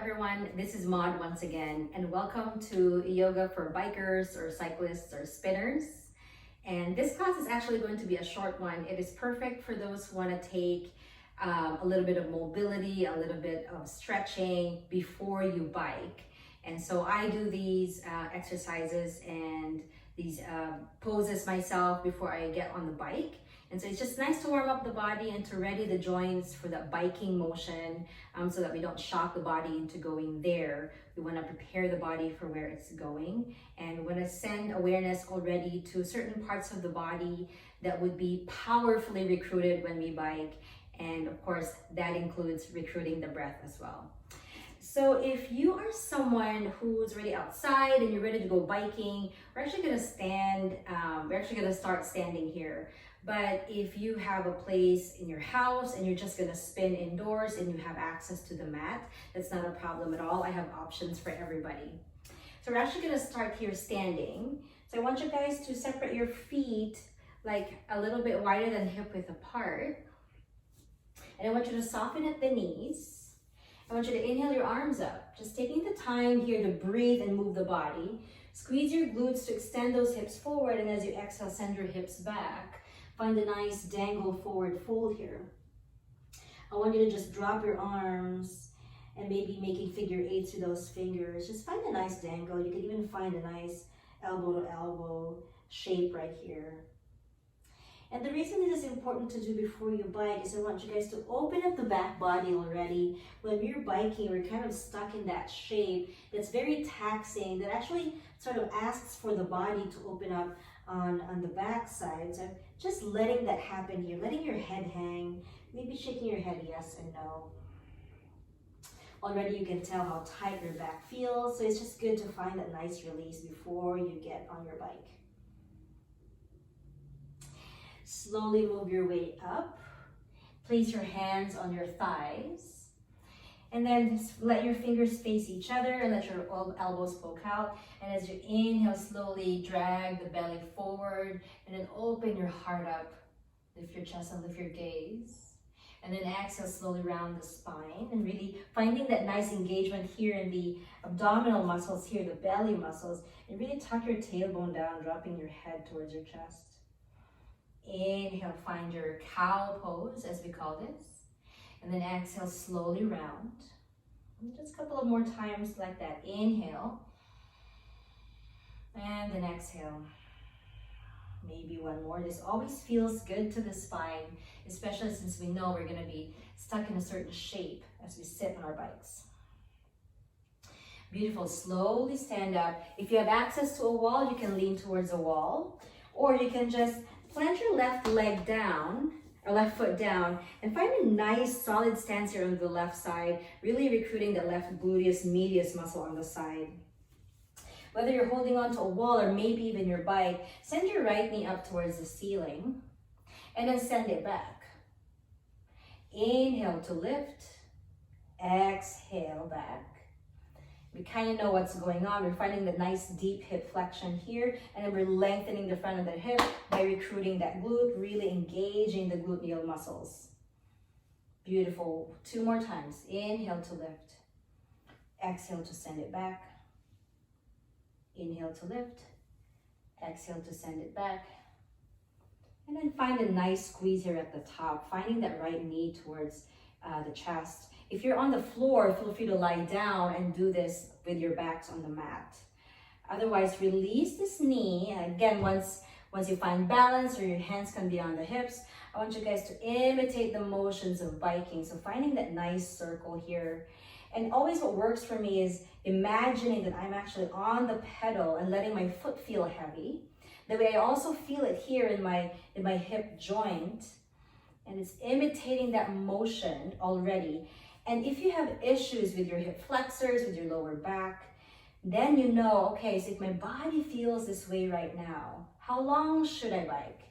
everyone, this is Maud once again, and welcome to Yoga for Bikers or Cyclists or Spinners. And this class is actually going to be a short one. It is perfect for those who want to take a little bit of mobility, a little bit of stretching before you bike. And so I do these exercises and these poses myself before I get on the bike. And so it's just nice to warm up the body and to ready the joints for that biking motion so that we don't shock the body into going there. We want to prepare the body for where it's going. And we want to send awareness already to certain parts of the body that would be powerfully recruited when we bike. And of course, that includes recruiting the breath as well. So if you are someone who's already outside and you're ready to go biking, we're actually going to stand, we're actually going to start standing here. But if you have a place in your house and you're just going to spin indoors and you have access to the mat, that's not a problem at all. I have options for everybody. So we're actually going to start here standing. So I want you guys to separate your feet like a little bit wider than hip width apart. And I want you to soften at the knees. I want you to inhale your arms up, just taking the time here to breathe and move the body. Squeeze your glutes to extend those hips forward, and as you exhale, send your hips back. Find a nice dangle forward fold here. I want you to just drop your arms and maybe making figure eights through those fingers. Just find a nice dangle. You can even find a nice elbow to elbow shape right here. And the reason this is important to do before you bike is I want you guys to open up the back body already. When you're biking, we're kind of stuck in that shape that's very taxing, that actually sort of asks for the body to open up on the back side. So just letting that happen here, letting your head hang, maybe shaking your head yes and no. Already you can tell how tight your back feels, so it's just good to find that nice release before you get on your bike. Slowly move your weight up. Place your hands on your thighs. And then just let your fingers face each other and let your elbows poke out. And as you inhale, slowly drag the belly forward and then open your heart up. Lift your chest and lift your gaze. And then exhale, slowly round the spine and really finding that nice engagement here in the abdominal muscles here, the belly muscles. And really tuck your tailbone down, dropping your head towards your chest. Inhale, find your cow pose, as we call this. And then exhale, slowly round. And just a couple of more times like that. Inhale. And then exhale. Maybe one more. This always feels good to the spine, especially since we know we're going to be stuck in a certain shape as we sit on our bikes. Beautiful. Slowly stand up. If you have access to a wall, you can lean towards a wall. Or you can just plant your left leg down, or left foot down, and find a nice solid stance here on the left side, really recruiting the left gluteus medius muscle on the side. Whether you're holding onto a wall or maybe even your bike, send your right knee up towards the ceiling, and then send it back. Inhale to lift, exhale back. We kind of know what's going on. We're finding the nice deep hip flexion here, and then we're lengthening the front of the hip by recruiting that glute, really engaging the gluteal muscles. Beautiful. 2 more times. Inhale to lift. Exhale to send it back. Inhale to lift. Exhale to send it back. And then find a nice squeeze here at the top, finding that right knee towards the chest. If you're on the floor, feel free to lie down and do this with your backs on the mat. Otherwise, release this knee. And again, once you find balance or your hands can be on the hips, I want you guys to imitate the motions of biking. So finding that nice circle here. And always what works for me is imagining that I'm actually on the pedal and letting my foot feel heavy. That way I also feel it here in my hip joint. And it's imitating that motion already. And if you have issues with your hip flexors, with your lower back, then you know, okay, so if my body feels this way right now, how long should I bike?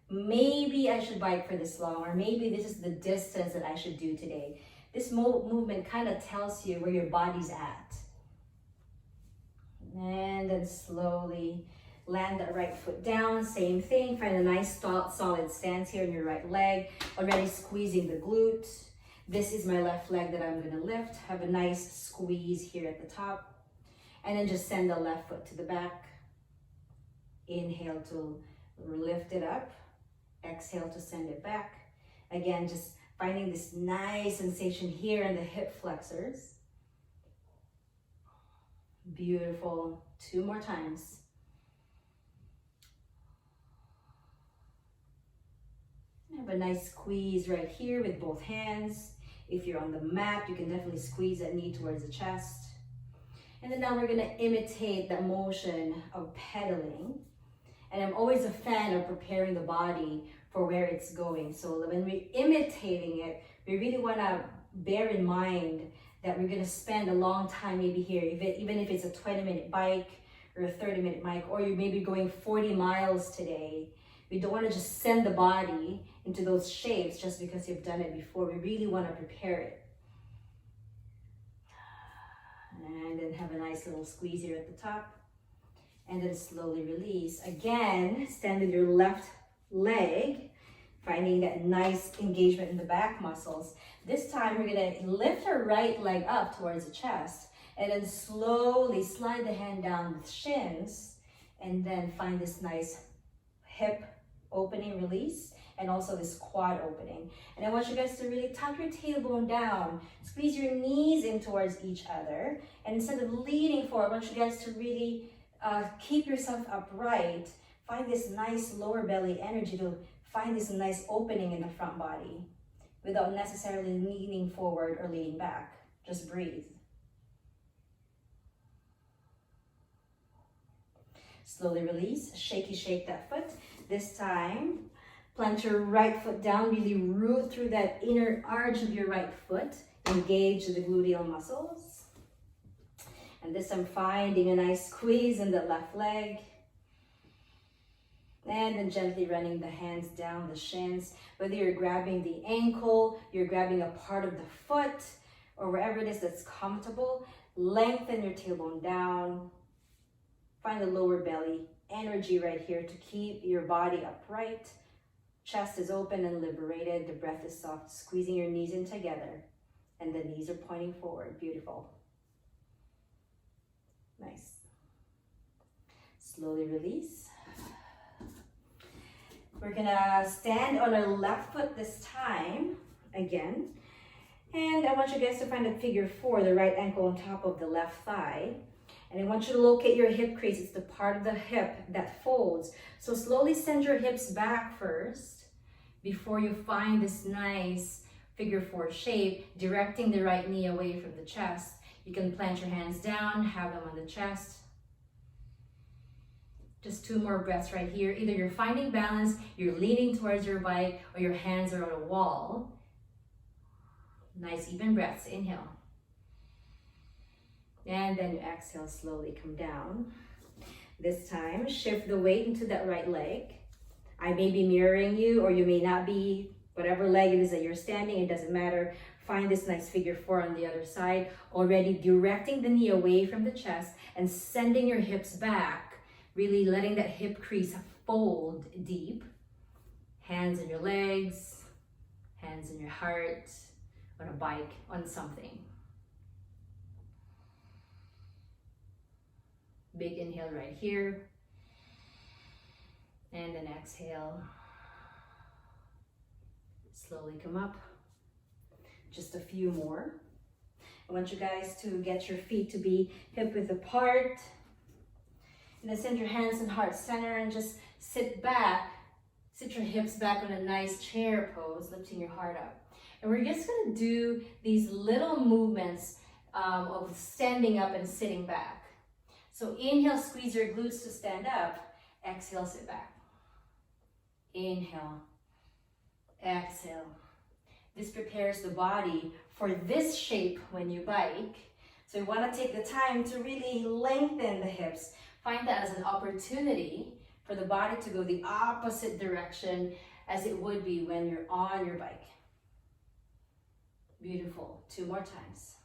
Maybe I should bike for this long, or maybe this is the distance that I should do today. This movement kind of tells you where your body's at. And then slowly land that right foot down, same thing. Find a nice solid stance here in your right leg, already squeezing the glute. This is my left leg that I'm gonna lift. Have a nice squeeze here at the top. And then just send the left foot to the back. Inhale to lift it up. Exhale to send it back. Again, just finding this nice sensation here in the hip flexors. Beautiful. 2 more times. Have a nice squeeze right here with both hands. If you're on the mat, you can definitely squeeze that knee towards the chest. And then now we're gonna imitate that motion of pedaling. And I'm always a fan of preparing the body for where it's going. So when we're imitating it, we really wanna bear in mind that we're gonna spend a long time maybe here, even if it's a 20-minute bike or a 30-minute bike, or you may be going 40 miles today. We don't wanna just send the body into those shapes just because you've done it before. We really wanna prepare it. And then have a nice little squeeze here at the top. And then slowly release. Again, stand with your left leg, finding that nice engagement in the back muscles. This time we're gonna lift our right leg up towards the chest and then slowly slide the hand down with shins and then find this nice hip opening release and also this quad opening. And I want you guys to really tuck your tailbone down, squeeze your knees in towards each other, and instead of leaning forward, I want you guys to really keep yourself upright. Find this nice lower belly energy to find this nice opening in the front body without necessarily leaning forward or leaning back. Just breathe. Slowly release, shaky shake that foot. This time, plant your right foot down, really root through that inner arch of your right foot. Engage the gluteal muscles. And this I'm finding a nice squeeze in the left leg. And then gently running the hands down the shins. Whether you're grabbing the ankle, you're grabbing a part of the foot, or wherever it is that's comfortable, lengthen your tailbone down. Find the lower belly energy right here to keep your body upright. Chest is open and liberated. The breath is soft, squeezing your knees in together. And the knees are pointing forward. Beautiful. Nice. Slowly release. We're gonna stand on our left foot this time, again. And I want you guys to find a figure 4, the right ankle on top of the left thigh. And I want you to locate your hip crease. It's the part of the hip that folds. So slowly send your hips back first before you find this nice figure 4 shape, directing the right knee away from the chest. You can plant your hands down, have them on the chest. Just 2 more breaths right here. Either you're finding balance, you're leaning towards your bike, or your hands are on a wall. Nice even breaths. Inhale. And then you exhale, slowly come down. This time, shift the weight into that right leg. I may be mirroring you, or you may not be. Whatever leg it is that you're standing, it doesn't matter. Find this nice figure 4 on the other side. Already directing the knee away from the chest and sending your hips back. Really letting that hip crease fold deep. Hands in your legs, hands in your heart, on a bike, on something. Big inhale right here. And then exhale. Slowly come up. Just a few more. I want you guys to get your feet to be hip width apart. And then send your hands in heart center and just sit back. Sit your hips back on a nice chair pose, lifting your heart up. And we're just gonna do these little movements of standing up and sitting back. So inhale, squeeze your glutes to stand up. Exhale, sit back. Inhale, exhale. This prepares the body for this shape when you bike. So you wanna take the time to really lengthen the hips. Find that as an opportunity for the body to go the opposite direction as it would be when you're on your bike. Beautiful. 2 more times.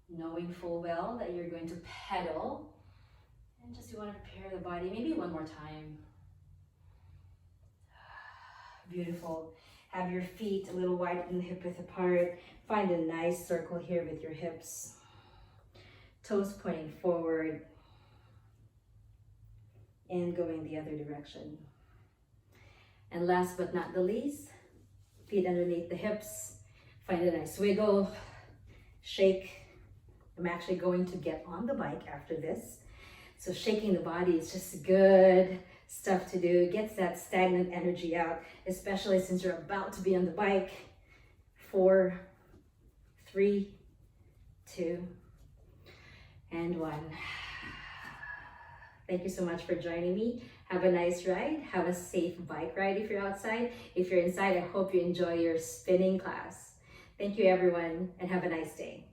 Knowing full well that you're going to pedal, and just you want to prepare the body, maybe 1 more time. Beautiful. Have your feet a little wide and hip width apart. Find a nice circle here with your hips. Toes pointing forward and going the other direction. And last but not the least, feet underneath the hips. Find a nice wiggle, shake. I'm actually going to get on the bike after this. So shaking the body is just good stuff to do. It gets that stagnant energy out, especially since you're about to be on the bike. 4, 3, 2, and 1. Thank you so much for joining me. Have a nice ride. Have a safe bike ride if you're outside. If you're inside, I hope you enjoy your spinning class. Thank you, everyone, and have a nice day.